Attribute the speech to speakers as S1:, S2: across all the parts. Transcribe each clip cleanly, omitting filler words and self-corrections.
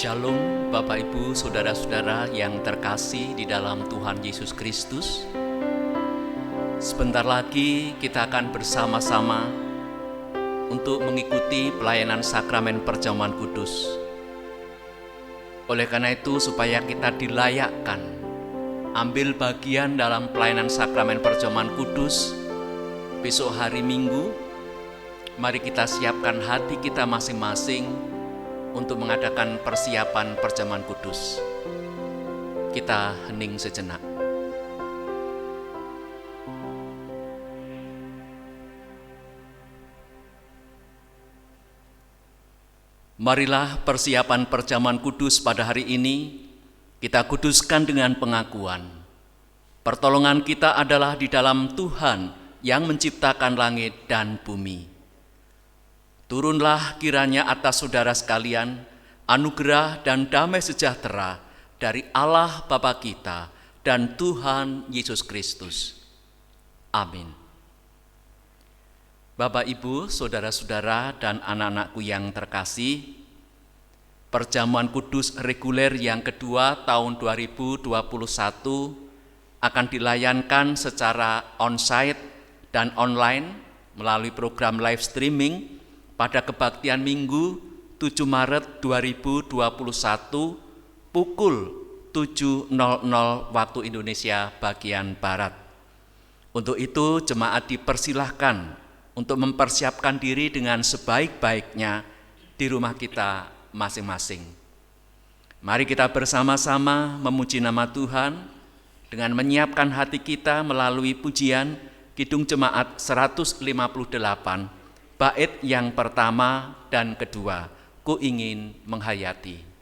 S1: Shalom Bapak Ibu Saudara-saudara yang terkasih di dalam Tuhan Yesus Kristus. Sebentar lagi kita akan bersama-sama untuk mengikuti pelayanan sakramen perjamuan kudus. Oleh karena itu, supaya kita dilayakkan ambil bagian dalam pelayanan sakramen perjamuan kudus besok hari Minggu, mari kita siapkan hati kita masing-masing untuk mengadakan persiapan perjamuan kudus. Kita hening sejenak. Marilah persiapan perjamuan kudus pada hari ini kita kuduskan dengan pengakuan. Pertolongan kita adalah di dalam Tuhan yang menciptakan langit dan bumi. Turunlah kiranya atas saudara sekalian anugerah dan damai sejahtera dari Allah Bapa kita dan Tuhan Yesus Kristus. Amin. Bapak, Ibu, saudara-saudara dan anak-anakku yang terkasih, perjamuan kudus reguler yang kedua tahun 2021 akan dilayankan secara onsite dan online melalui program live streaming pada kebaktian Minggu 7 Maret 2021 pukul 7.00 waktu Indonesia bagian Barat. Untuk itu jemaat dipersilahkan untuk mempersiapkan diri dengan sebaik-baiknya di rumah kita masing-masing. Mari kita bersama-sama memuji nama Tuhan dengan menyiapkan hati kita melalui pujian Kidung Jemaat 158, bait yang pertama dan kedua, Ku ingin menghayati.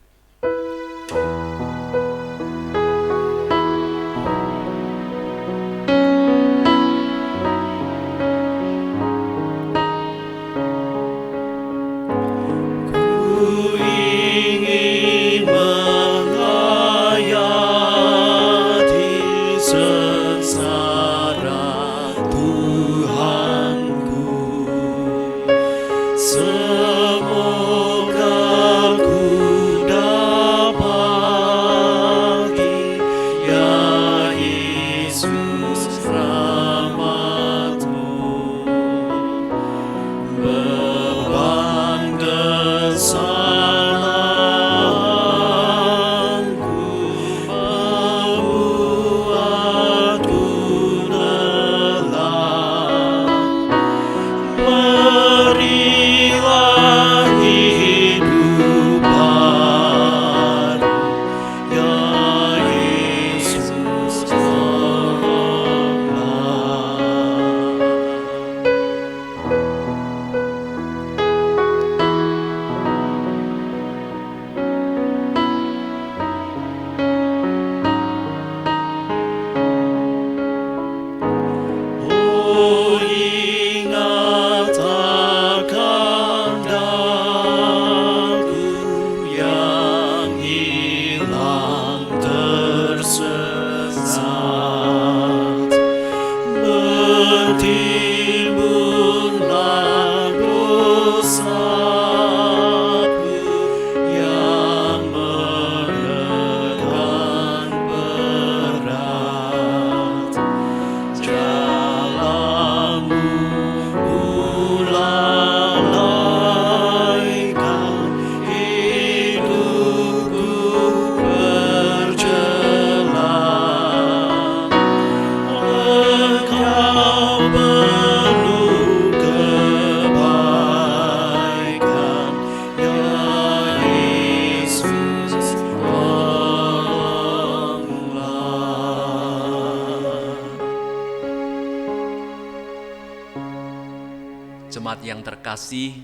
S1: Jemaat yang terkasih,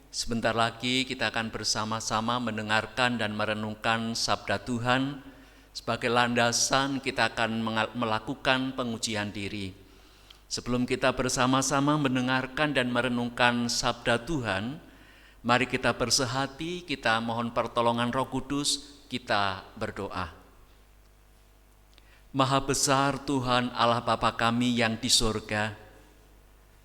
S1: sebentar lagi kita akan bersama-sama mendengarkan dan merenungkan sabda Tuhan. Sebagai landasan kita akan melakukan pengujian diri. Sebelum kita bersama-sama mendengarkan dan merenungkan sabda Tuhan, mari kita bersehati, kita mohon pertolongan Roh Kudus, kita berdoa. Maha besar Tuhan Allah Bapa kami yang di sorga,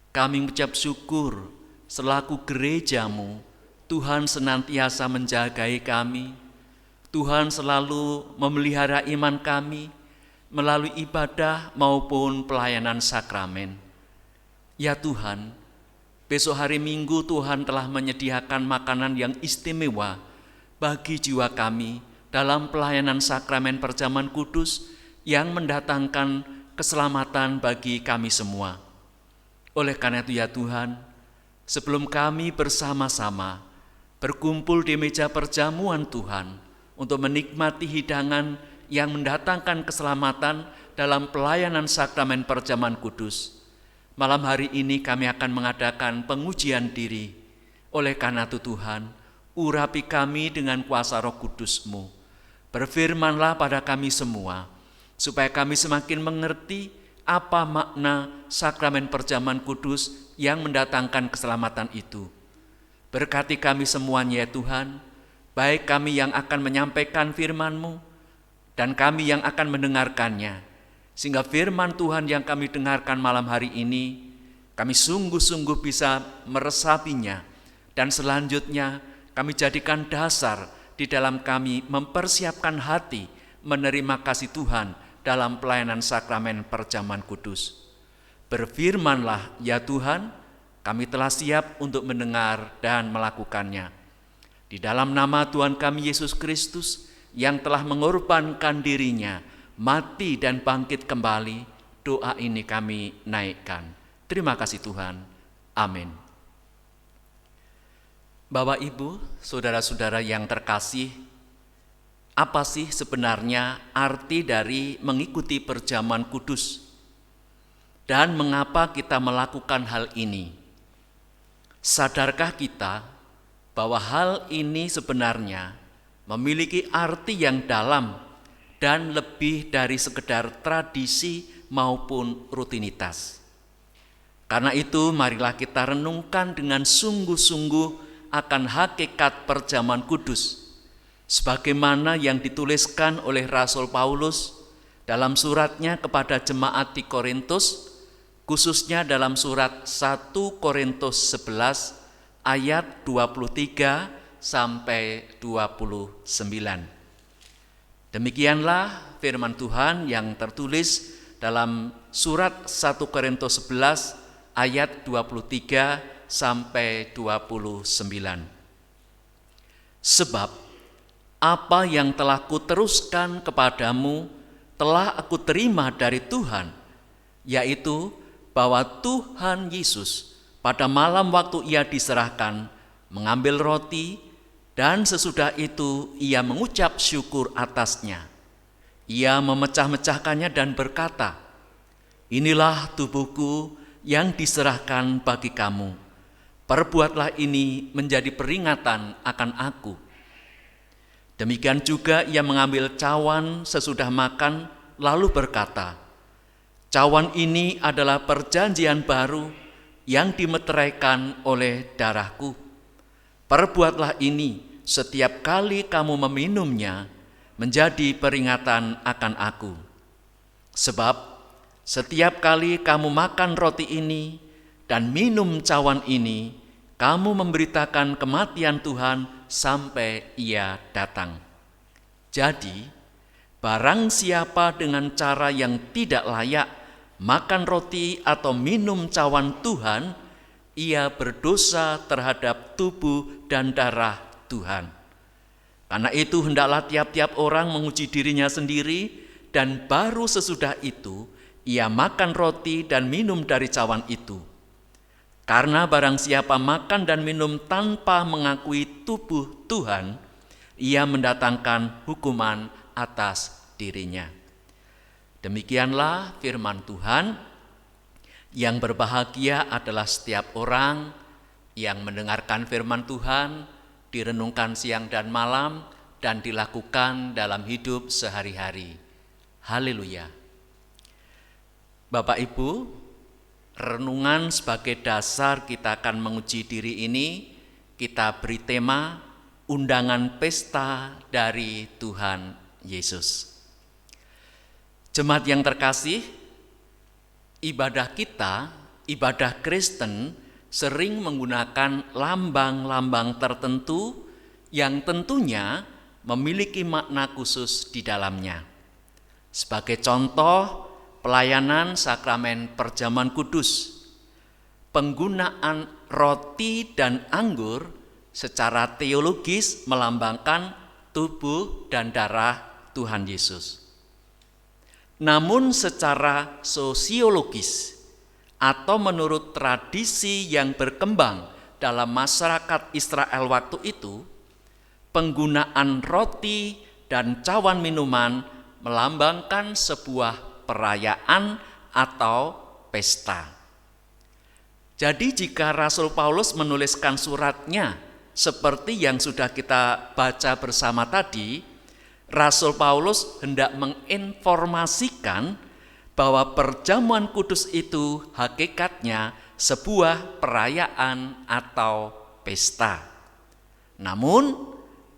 S1: kami mengucap syukur selaku gereja-Mu, Tuhan senantiasa menjagai kami, Tuhan selalu memelihara iman kami melalui ibadah maupun pelayanan sakramen. Ya Tuhan, besok hari Minggu Tuhan telah menyediakan makanan yang istimewa bagi jiwa kami dalam pelayanan sakramen perjamuan kudus yang mendatangkan keselamatan bagi kami semua. Oleh karena itu ya Tuhan, sebelum kami bersama-sama berkumpul di meja perjamuan Tuhan untuk menikmati hidangan yang mendatangkan keselamatan dalam pelayanan sakramen perjamuan kudus, malam hari ini kami akan mengadakan pengujian diri. Oleh karena itu Tuhan, urapi kami dengan kuasa Roh Kudus-Mu. Berfirmanlah pada kami semua, supaya kami semakin mengerti apa makna sakramen perjamuan kudus yang mendatangkan keselamatan itu. Berkati kami semuanya ya Tuhan, baik kami yang akan menyampaikan firman-Mu dan kami yang akan mendengarkannya, sehingga firman Tuhan yang kami dengarkan malam hari ini, kami sungguh-sungguh bisa meresapinya, dan selanjutnya kami jadikan dasar di dalam kami mempersiapkan hati menerima kasih Tuhan dalam pelayanan sakramen perjamuan kudus. Berfirmanlah ya Tuhan, kami telah siap untuk mendengar dan melakukannya. Di dalam nama Tuhan kami Yesus Kristus yang telah mengorbankan dirinya, mati dan bangkit kembali, doa ini kami naikkan. Terima kasih Tuhan. Amin. Bapak, Ibu, saudara-saudara yang terkasih, apa sih sebenarnya arti dari mengikuti perjamuan kudus? Dan mengapa kita melakukan hal ini? Sadarkah kita bahwa hal ini sebenarnya memiliki arti yang dalam dan lebih dari sekedar tradisi maupun rutinitas? Karena itu marilah kita renungkan dengan sungguh-sungguh akan hakikat perjamuan kudus, sebagaimana yang dituliskan oleh Rasul Paulus dalam suratnya kepada jemaat di Korintus, khususnya dalam surat 1 Korintus 11 ayat 23 sampai 29. Demikianlah firman Tuhan yang tertulis dalam surat 1 Korintus 11 ayat 23 sampai 29. Sebab apa yang telah kuteruskan kepadamu telah aku terima dari Tuhan, yaitu bahwa Tuhan Yesus pada malam waktu ia diserahkan mengambil roti, dan sesudah itu ia mengucap syukur atasnya. Ia memecah-mecahkannya dan berkata, "Inilah tubuhku yang diserahkan bagi kamu. Perbuatlah ini menjadi peringatan akan aku." Demikian juga ia mengambil cawan sesudah makan, lalu berkata, "Cawan ini adalah perjanjian baru yang dimeteraikan oleh darahku. Perbuatlah ini setiap kali kamu meminumnya menjadi peringatan akan aku. Sebab setiap kali kamu makan roti ini dan minum cawan ini, kamu memberitakan kematian Tuhan sampai ia datang. Jadi, barang siapa dengan cara yang tidak layak makan roti atau minum cawan Tuhan, ia berdosa terhadap tubuh dan darah Tuhan. Karena itu hendaklah tiap-tiap orang menguji dirinya sendiri, dan baru sesudah itu ia makan roti dan minum dari cawan itu. Karena barang siapa makan dan minum tanpa mengakui tubuh Tuhan, ia mendatangkan hukuman atas dirinya." Demikianlah firman Tuhan. Yang berbahagia adalah setiap orang yang mendengarkan firman Tuhan, direnungkan siang dan malam, dan dilakukan dalam hidup sehari-hari. Haleluya. Bapak Ibu, renungan sebagai dasar kita akan menguji diri ini, kita beri tema undangan pesta dari Tuhan Yesus. Jemaat yang terkasih, ibadah kita, ibadah Kristen sering menggunakan lambang-lambang tertentu yang tentunya memiliki makna khusus di dalamnya. Sebagai contoh, pelayanan sakramen perjamuan kudus, penggunaan roti dan anggur secara teologis melambangkan tubuh dan darah Tuhan Yesus. Namun secara sosiologis atau menurut tradisi yang berkembang dalam masyarakat Israel waktu itu, penggunaan roti dan cawan minuman melambangkan sebuah perayaan atau pesta. Jadi jika Rasul Paulus menuliskan suratnya seperti yang sudah kita baca bersama tadi, Rasul Paulus hendak menginformasikan bahwa perjamuan kudus itu hakikatnya sebuah perayaan atau pesta. Namun,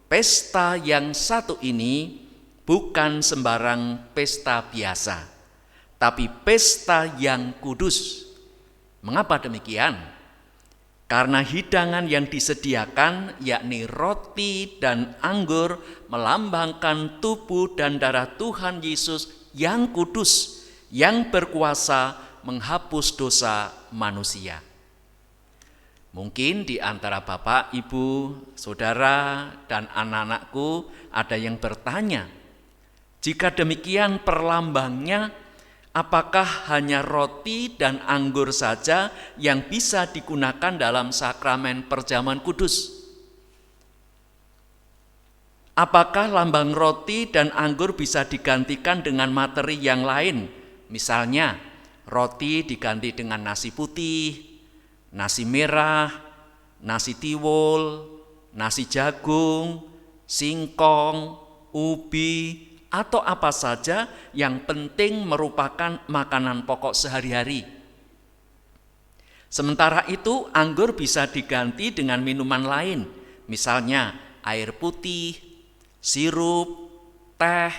S1: pesta yang satu ini bukan sembarang pesta biasa, tapi pesta yang kudus. Mengapa demikian? Karena hidangan yang disediakan, yakni roti dan anggur, melambangkan tubuh dan darah Tuhan Yesus yang kudus, yang berkuasa menghapus dosa manusia. Mungkin di antara Bapak, Ibu, Saudara, dan anak-anakku ada yang bertanya, jika demikian perlambangnya, apakah hanya roti dan anggur saja yang bisa digunakan dalam sakramen perjamuan kudus? Apakah lambang roti dan anggur bisa digantikan dengan materi yang lain? Misalnya, roti diganti dengan nasi putih, nasi merah, nasi tiwul, nasi jagung, singkong, ubi, atau apa saja yang penting merupakan makanan pokok sehari-hari. Sementara itu, anggur bisa diganti dengan minuman lain, misalnya air putih, sirup, teh,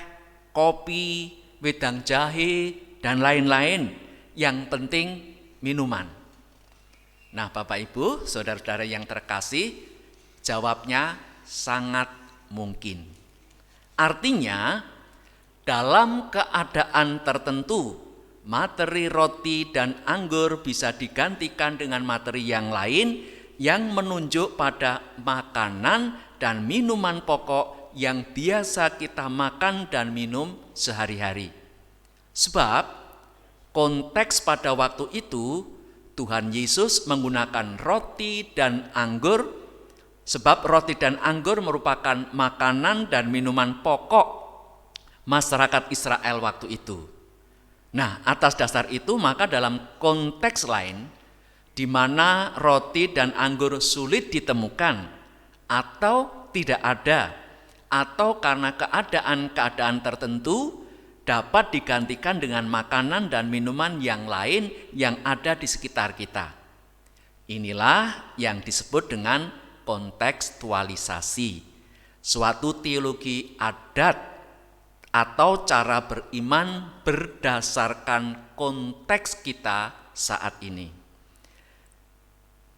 S1: kopi, wedang jahe, dan lain-lain. Yang penting minuman. Nah, Bapak Ibu, saudara-saudara yang terkasih, jawabnya sangat mungkin. Artinya, dalam keadaan tertentu, materi roti dan anggur bisa digantikan dengan materi yang lain yang menunjuk pada makanan dan minuman pokok yang biasa kita makan dan minum sehari-hari. Sebab konteks pada waktu itu, Tuhan Yesus menggunakan roti dan anggur, sebab roti dan anggur merupakan makanan dan minuman pokok masyarakat Israel waktu itu. Nah, atas dasar itu maka dalam konteks lain, di mana roti dan anggur sulit ditemukan atau tidak ada, atau karena keadaan-keadaan tertentu dapat digantikan dengan makanan dan minuman yang lain yang ada di sekitar kita. Inilah yang disebut dengan kontekstualisasi, suatu teologi adat atau cara beriman berdasarkan konteks kita saat ini.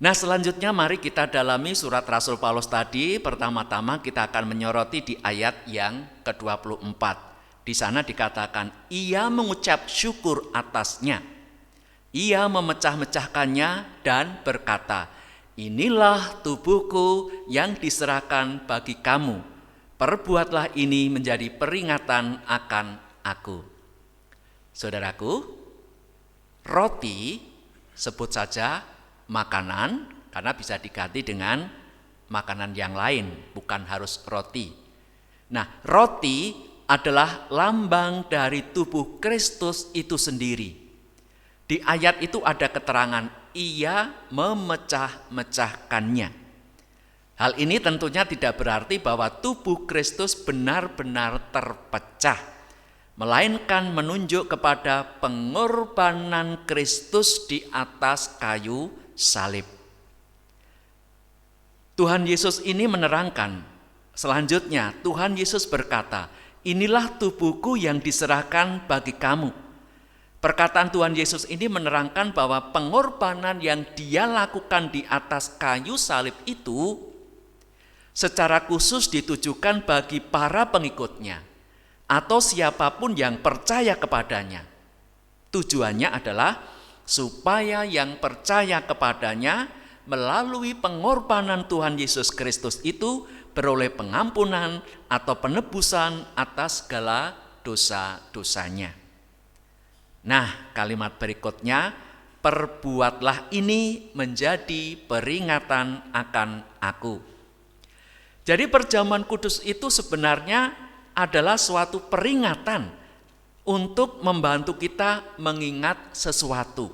S1: Nah, selanjutnya mari kita dalami surat Rasul Paulus tadi. Pertama-tama kita akan menyoroti di ayat yang ke-24. Di sana dikatakan, ia mengucap syukur atasnya. Ia memecah-mecahkannya dan berkata, inilah tubuhku yang diserahkan bagi kamu. Perbuatlah ini menjadi peringatan akan aku. Saudaraku, roti sebut saja makanan karena bisa diganti dengan makanan yang lain, bukan harus roti. Nah, roti adalah lambang dari tubuh Kristus itu sendiri. Di ayat itu ada keterangan, ia memecah-mecahkannya. Hal ini tentunya tidak berarti bahwa tubuh Kristus benar-benar terpecah, melainkan menunjuk kepada pengorbanan Kristus di atas kayu salib. Tuhan Yesus ini menerangkan, selanjutnya Tuhan Yesus berkata, inilah tubuhku yang diserahkan bagi kamu. Perkataan Tuhan Yesus ini menerangkan bahwa pengorbanan yang dia lakukan di atas kayu salib itu secara khusus ditujukan bagi para pengikutnya atau siapapun yang percaya kepadanya. Tujuannya adalah supaya yang percaya kepadanya melalui pengorbanan Tuhan Yesus Kristus itu beroleh pengampunan atau penebusan atas segala dosa-dosanya. Nah, kalimat berikutnya, perbuatlah ini menjadi peringatan akan aku. Jadi perjamuan kudus itu sebenarnya adalah suatu peringatan untuk membantu kita mengingat sesuatu.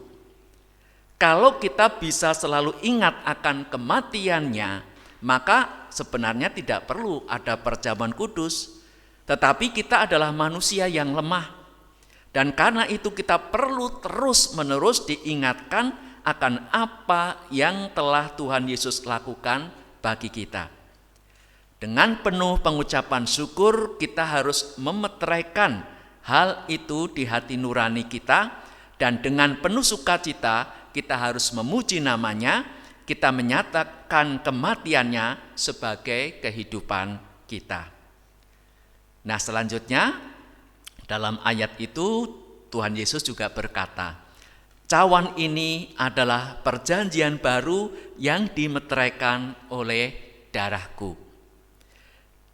S1: Kalau kita bisa selalu ingat akan kematiannya, maka sebenarnya tidak perlu ada perjamuan kudus. Tetapi kita adalah manusia yang lemah. Dan karena itu kita perlu terus-menerus diingatkan akan apa yang telah Tuhan Yesus lakukan bagi kita. Dengan penuh pengucapan syukur kita harus memeteraikan hal itu di hati nurani kita, dan dengan penuh sukacita kita harus memuji namanya, kita menyatakan kematiannya sebagai kehidupan kita. Nah, selanjutnya dalam ayat itu Tuhan Yesus juga berkata, cawan ini adalah perjanjian baru yang dimeteraikan oleh darahku.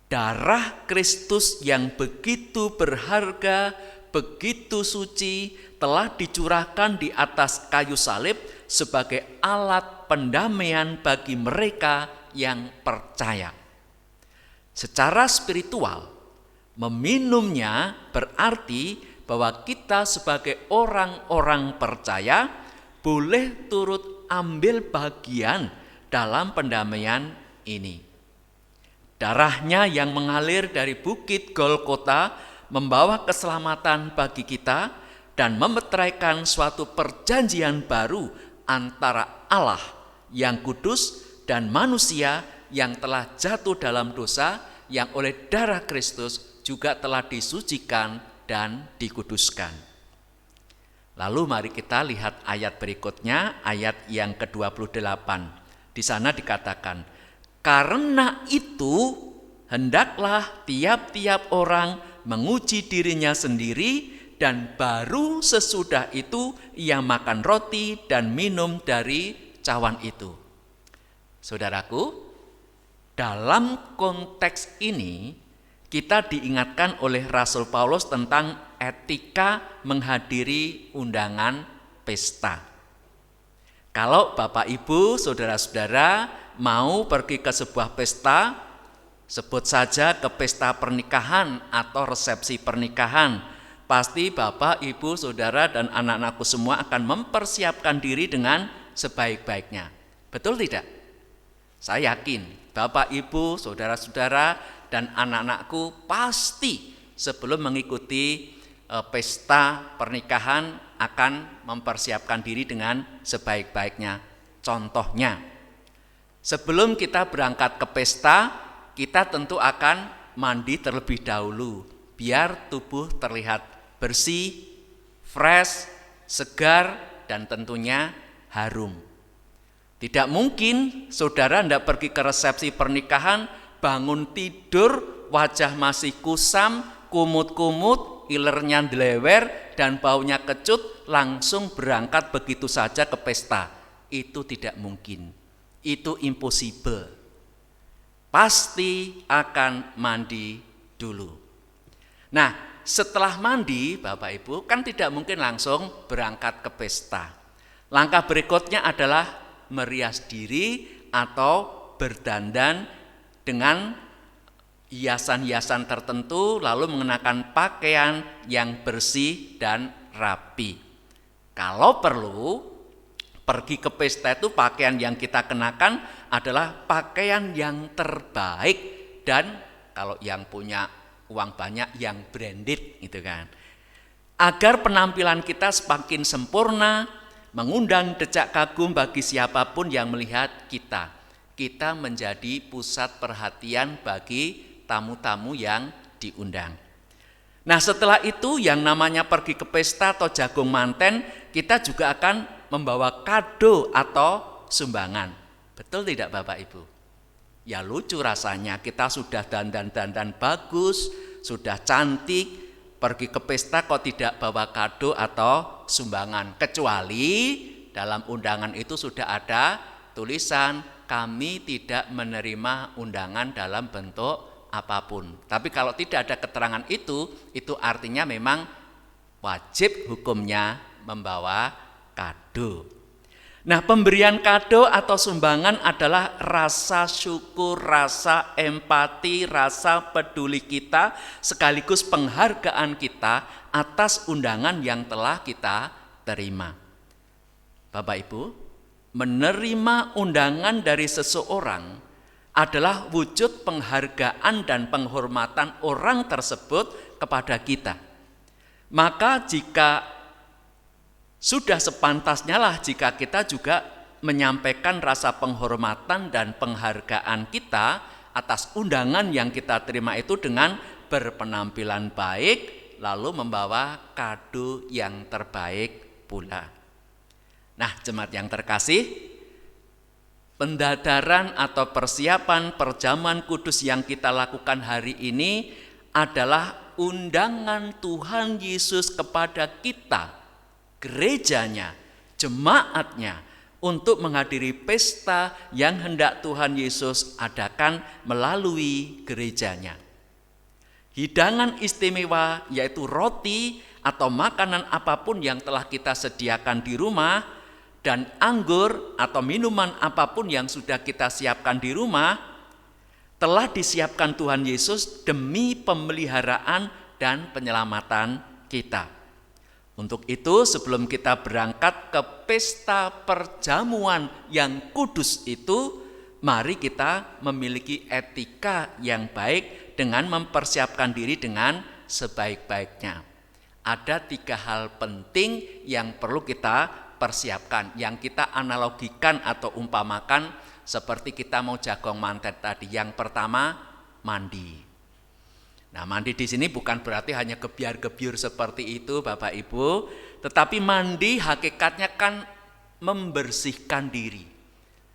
S1: Darah Kristus yang begitu berharga, begitu suci, telah dicurahkan di atas kayu salib sebagai alat pendamaian bagi mereka yang percaya. Secara spiritual, meminumnya berarti bahwa kita sebagai orang-orang percaya boleh turut ambil bagian dalam pendamaian ini. Darahnya yang mengalir dari bukit Golgota membawa keselamatan bagi kita dan memeteraikan suatu perjanjian baru antara Allah yang kudus dan manusia yang telah jatuh dalam dosa, yang oleh darah Kristus juga telah disucikan dan dikuduskan. Lalu mari kita lihat ayat berikutnya, ayat yang ke-28. Di sana dikatakan, karena itu hendaklah tiap-tiap orang menguji dirinya sendiri, dan baru sesudah itu ia makan roti dan minum dari cawan itu. Saudaraku, dalam konteks ini kita diingatkan oleh Rasul Paulus tentang etika menghadiri undangan pesta. Kalau Bapak Ibu, saudara-saudara mau pergi ke sebuah pesta, sebut saja ke pesta pernikahan atau resepsi pernikahan, pasti Bapak, Ibu, saudara, dan anak-anakku semua akan mempersiapkan diri dengan sebaik-baiknya. Betul tidak? Saya yakin Bapak, Ibu, saudara-saudara, dan anak-anakku pasti sebelum mengikuti pesta pernikahan akan mempersiapkan diri dengan sebaik-baiknya. Contohnya, sebelum kita berangkat ke pesta, kita tentu akan mandi terlebih dahulu, biar tubuh terlihat bersih, fresh, segar, dan tentunya harum. Tidak mungkin saudara hendak pergi ke resepsi pernikahan, bangun tidur, wajah masih kusam, kumut-kumut, ilernya delewer, dan baunya kecut, langsung berangkat begitu saja ke pesta. Itu tidak mungkin. Itu impossible. Pasti akan mandi dulu. Nah, setelah mandi, Bapak Ibu, kan tidak mungkin langsung berangkat ke pesta. Langkah berikutnya adalah merias diri atau berdandan dengan hiasan-hiasan tertentu, lalu mengenakan pakaian yang bersih dan rapi. Kalau perlu, pergi ke pesta itu pakaian yang kita kenakan adalah pakaian yang terbaik, dan kalau yang punya uang banyak yang branded gitu kan. Agar penampilan kita semakin sempurna, mengundang decak kagum bagi siapapun yang melihat kita. Kita menjadi pusat perhatian bagi tamu-tamu yang diundang. Nah, setelah itu yang namanya pergi ke pesta atau jagung manten, kita juga akan membawa kado atau sumbangan. Betul tidak Bapak Ibu? Ya lucu rasanya, kita sudah dandan-dandan bagus, sudah cantik, pergi ke pesta kok tidak bawa kado atau sumbangan. Kecuali dalam undangan itu sudah ada tulisan, kami tidak menerima undangan dalam bentuk apapun. Tapi kalau tidak ada keterangan itu artinya memang wajib hukumnya membawa kado. Nah, pemberian kado atau sumbangan adalah rasa syukur, rasa empati, rasa peduli kita, sekaligus penghargaan kita atas undangan yang telah kita terima. Bapak Ibu, menerima undangan dari seseorang adalah wujud penghargaan dan penghormatan orang tersebut kepada kita. Maka jika sudah sepantasnya lah jika kita juga menyampaikan rasa penghormatan dan penghargaan kita atas undangan yang kita terima itu dengan berpenampilan baik, lalu membawa kado yang terbaik pula. Nah, jemaat yang terkasih, pendadaran atau persiapan perjamuan kudus yang kita lakukan hari ini adalah undangan Tuhan Yesus kepada kita, gerejanya, jemaatnya, untuk menghadiri pesta yang hendak Tuhan Yesus adakan melalui gerejanya. Hidangan istimewa yaitu roti atau makanan apapun yang telah kita sediakan di rumah, dan anggur atau minuman apapun yang sudah kita siapkan di rumah, telah disiapkan Tuhan Yesus demi pemeliharaan dan penyelamatan kita. Untuk itu, sebelum kita berangkat ke pesta perjamuan yang kudus itu, mari kita memiliki etika yang baik dengan mempersiapkan diri dengan sebaik-baiknya. Ada 3 hal penting yang perlu kita persiapkan, yang kita analogikan atau umpamakan seperti kita mau jagong mantet tadi. Yang pertama, mandi. Nah, mandi di sini bukan berarti hanya gebyar-gebyur seperti itu Bapak Ibu, tetapi mandi hakikatnya kan membersihkan diri.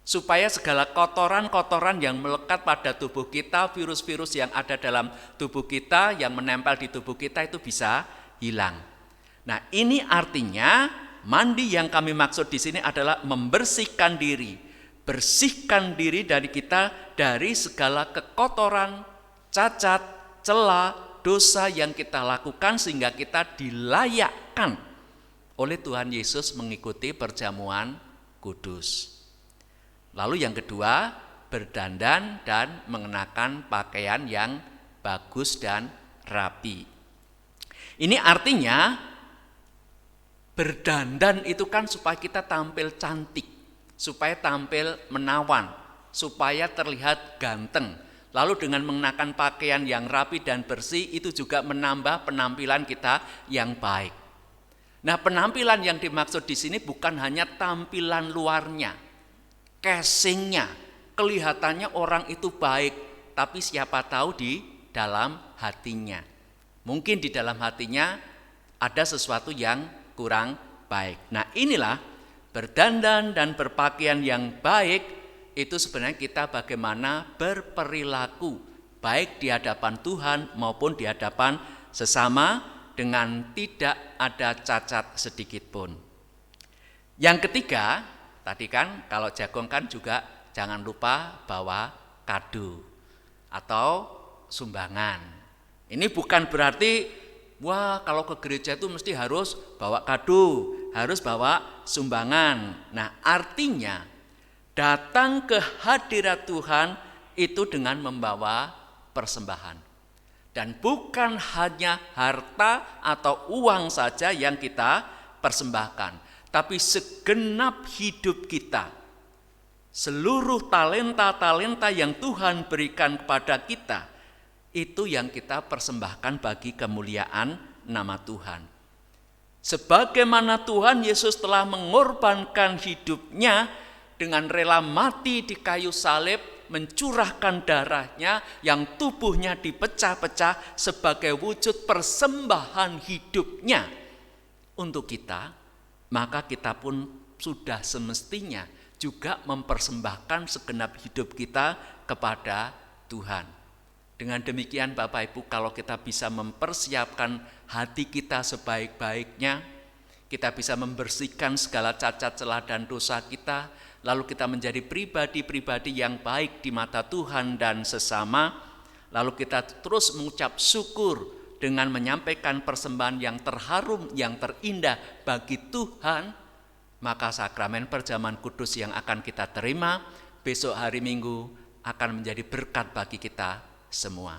S1: Supaya segala kotoran-kotoran yang melekat pada tubuh kita, virus-virus yang ada dalam tubuh kita, yang menempel di tubuh kita itu bisa hilang. Nah, ini artinya mandi yang kami maksud di sini adalah membersihkan diri. Bersihkan diri dari kita dari segala kekotoran, cacat, celah, dosa yang kita lakukan sehingga kita dilayakkan oleh Tuhan Yesus mengikuti perjamuan kudus. Lalu yang kedua, berdandan dan mengenakan pakaian yang bagus dan rapi. Ini artinya berdandan itu kan supaya kita tampil cantik, supaya tampil menawan, supaya terlihat ganteng. Lalu dengan mengenakan pakaian yang rapi dan bersih itu juga menambah penampilan kita yang baik. Nah, penampilan yang dimaksud di sini bukan hanya tampilan luarnya, casingnya, kelihatannya orang itu baik, tapi siapa tahu di dalam hatinya. Mungkin di dalam hatinya ada sesuatu yang kurang baik. Nah, inilah berdandan dan berpakaian yang baik. Itu sebenarnya kita bagaimana berperilaku baik di hadapan Tuhan maupun di hadapan sesama dengan tidak ada cacat sedikit pun. Yang ketiga, tadi kan kalau jagong kan juga jangan lupa bawa kado atau sumbangan. Ini bukan berarti wah kalau ke gereja itu mesti harus bawa kado, harus bawa sumbangan. Nah, artinya datang ke hadirat Tuhan itu dengan membawa persembahan. Dan bukan hanya harta atau uang saja yang kita persembahkan, tapi segenap hidup kita. Seluruh talenta-talenta yang Tuhan berikan kepada kita, itu yang kita persembahkan bagi kemuliaan nama Tuhan. Sebagaimana Tuhan Yesus telah mengorbankan hidupnya dengan rela mati di kayu salib, mencurahkan darahnya yang tubuhnya dipecah-pecah sebagai wujud persembahan hidupnya untuk kita, maka kita pun sudah semestinya juga mempersembahkan segenap hidup kita kepada Tuhan. Dengan demikian Bapak Ibu, kalau kita bisa mempersiapkan hati kita sebaik-baiknya, kita bisa membersihkan segala cacat celah dan dosa kita, lalu kita menjadi pribadi-pribadi yang baik di mata Tuhan dan sesama, lalu kita terus mengucap syukur dengan menyampaikan persembahan yang terharum, yang terindah bagi Tuhan, maka sakramen perjamuan kudus yang akan kita terima besok hari Minggu akan menjadi berkat bagi kita semua.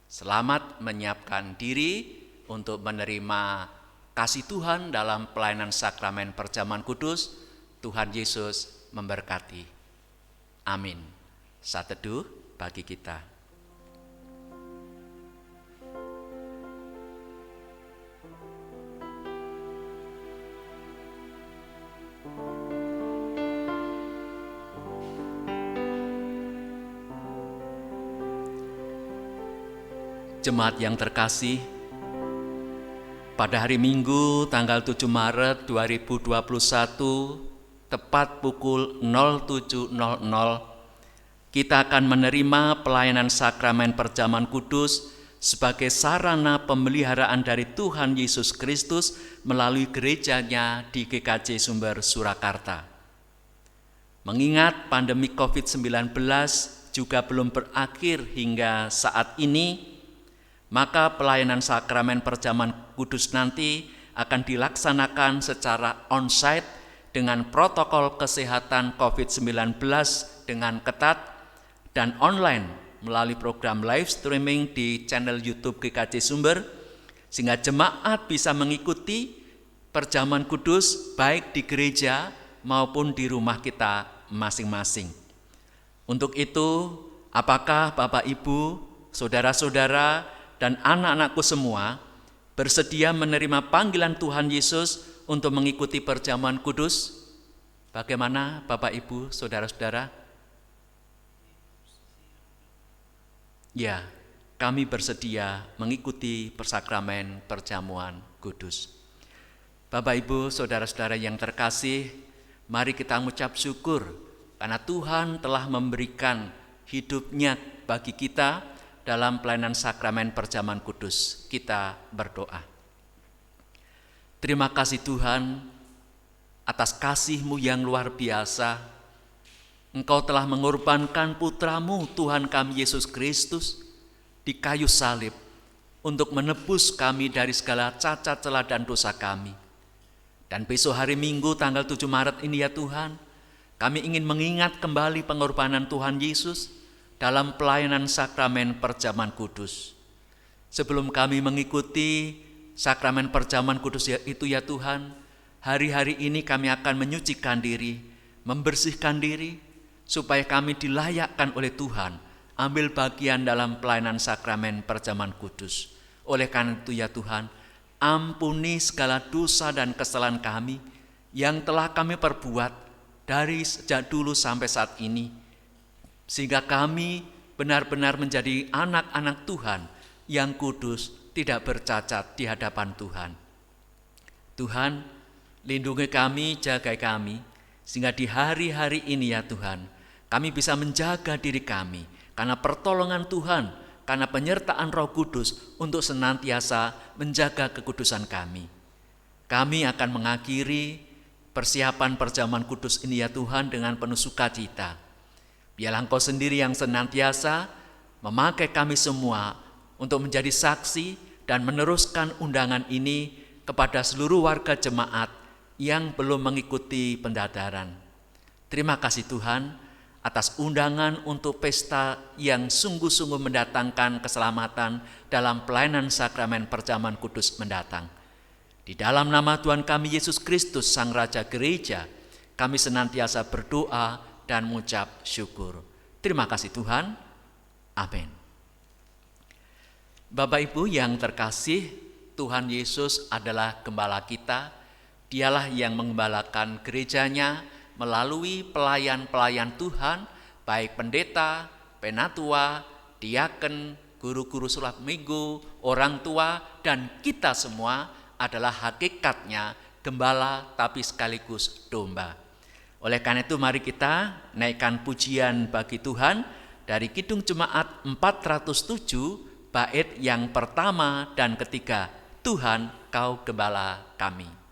S1: Selamat menyiapkan diri untuk menerima kasih Tuhan dalam pelayanan sakramen perjamuan kudus. Tuhan Yesus memberkati. Amin. Saat teduh bagi kita. Jemaat yang terkasih, pada hari Minggu tanggal 7 Maret 2021, tepat pukul 07.00, kita akan menerima pelayanan sakramen perjamuan kudus sebagai sarana pemeliharaan dari Tuhan Yesus Kristus melalui gerejanya di GKJ Sumber Surakarta. Mengingat pandemi COVID-19 juga belum berakhir hingga saat ini, maka pelayanan sakramen perjamuan kudus nanti akan dilaksanakan secara onsite dengan protokol kesehatan COVID-19 dengan ketat dan online melalui program live streaming di channel YouTube GKJ Sumber, sehingga jemaat bisa mengikuti perjamuan kudus baik di gereja maupun di rumah kita masing-masing. Untuk itu, apakah Bapak Ibu, saudara-saudara, dan anak-anakku semua bersedia menerima panggilan Tuhan Yesus untuk mengikuti perjamuan kudus? Bagaimana Bapak Ibu, saudara-saudara? Ya, kami bersedia mengikuti persakramen perjamuan kudus. Bapak Ibu, saudara-saudara yang terkasih, mari kita mengucap syukur karena Tuhan telah memberikan hidupnya bagi kita dalam pelayanan sakramen perjamuan kudus. Kita berdoa. Terima kasih Tuhan atas kasih-Mu yang luar biasa. Engkau telah mengorbankan putra-Mu Tuhan kami Yesus Kristus di kayu salib untuk menebus kami dari segala cacat celah dan dosa kami. Dan besok hari Minggu tanggal 7 Maret ini ya Tuhan, kami ingin mengingat kembali pengorbanan Tuhan Yesus dalam pelayanan sakramen perjamuan kudus. Sebelum kami mengikuti sakramen perjamuan kudus itu ya Tuhan, hari-hari ini kami akan menyucikan diri, membersihkan diri, supaya kami dilayakkan oleh Tuhan, ambil bagian dalam pelayanan sakramen perjamuan kudus. Oleh karena itu ya Tuhan, ampuni segala dosa dan kesalahan kami yang telah kami perbuat dari sejak dulu sampai saat ini, sehingga kami benar-benar menjadi anak-anak Tuhan yang kudus, tidak bercacat di hadapan Tuhan. Tuhan, lindungi kami, jaga kami, sehingga di hari-hari ini ya Tuhan, kami bisa menjaga diri kami, karena pertolongan Tuhan, karena penyertaan Roh Kudus untuk senantiasa menjaga kekudusan kami. Kami akan mengakhiri persiapan perjamuan kudus ini ya Tuhan dengan penuh sukacita. Biarlah Engkau sendiri yang senantiasa memakai kami semua untuk menjadi saksi dan meneruskan undangan ini kepada seluruh warga jemaat yang belum mengikuti pendadaran. Terima kasih Tuhan atas undangan untuk pesta yang sungguh-sungguh mendatangkan keselamatan dalam pelayanan sakramen perjamuan kudus mendatang. Di dalam nama Tuhan kami Yesus Kristus, Sang Raja Gereja, kami senantiasa berdoa dan mengucap syukur. Terima kasih Tuhan. Amin. Bapak Ibu yang terkasih, Tuhan Yesus adalah gembala kita. Dialah yang menggembalakan gerejanya melalui pelayan-pelayan Tuhan, baik pendeta, penatua, diaken, guru-guru sholat minggu, orang tua, dan kita semua adalah hakikatnya gembala tapi sekaligus domba. Oleh karena itu mari kita naikkan pujian bagi Tuhan dari Kidung Jemaat 407 bait yang pertama dan ketiga. Tuhan, Kau Gembala kami.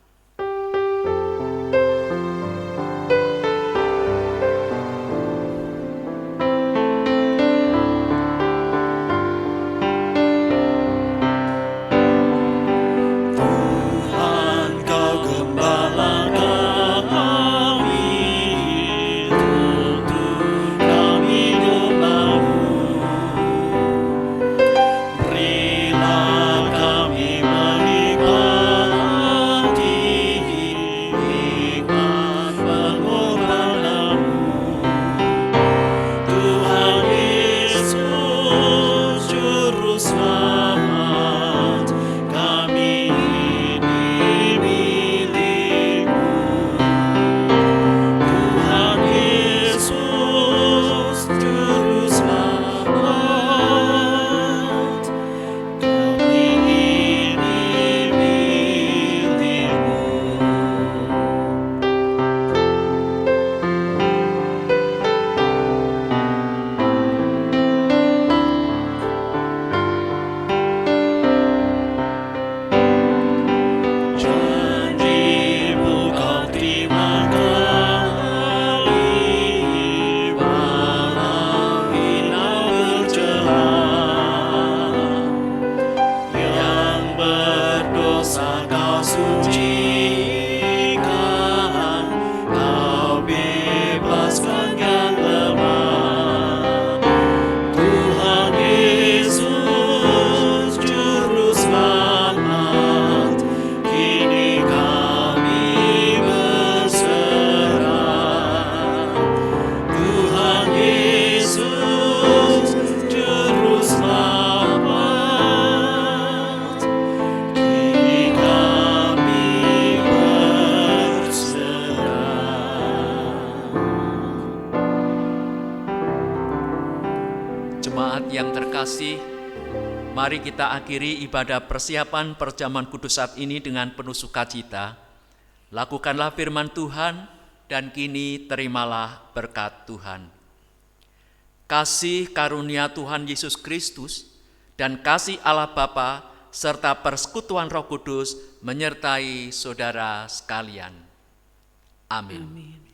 S1: Jemaat yang terkasih, mari kita akhiri ibadah persiapan perjamuan kudus saat ini dengan penuh sukacita. Lakukanlah firman Tuhan dan kini terimalah berkat Tuhan. Kasih karunia Tuhan Yesus Kristus dan kasih Allah Bapa serta persekutuan Roh Kudus menyertai saudara sekalian. Amin.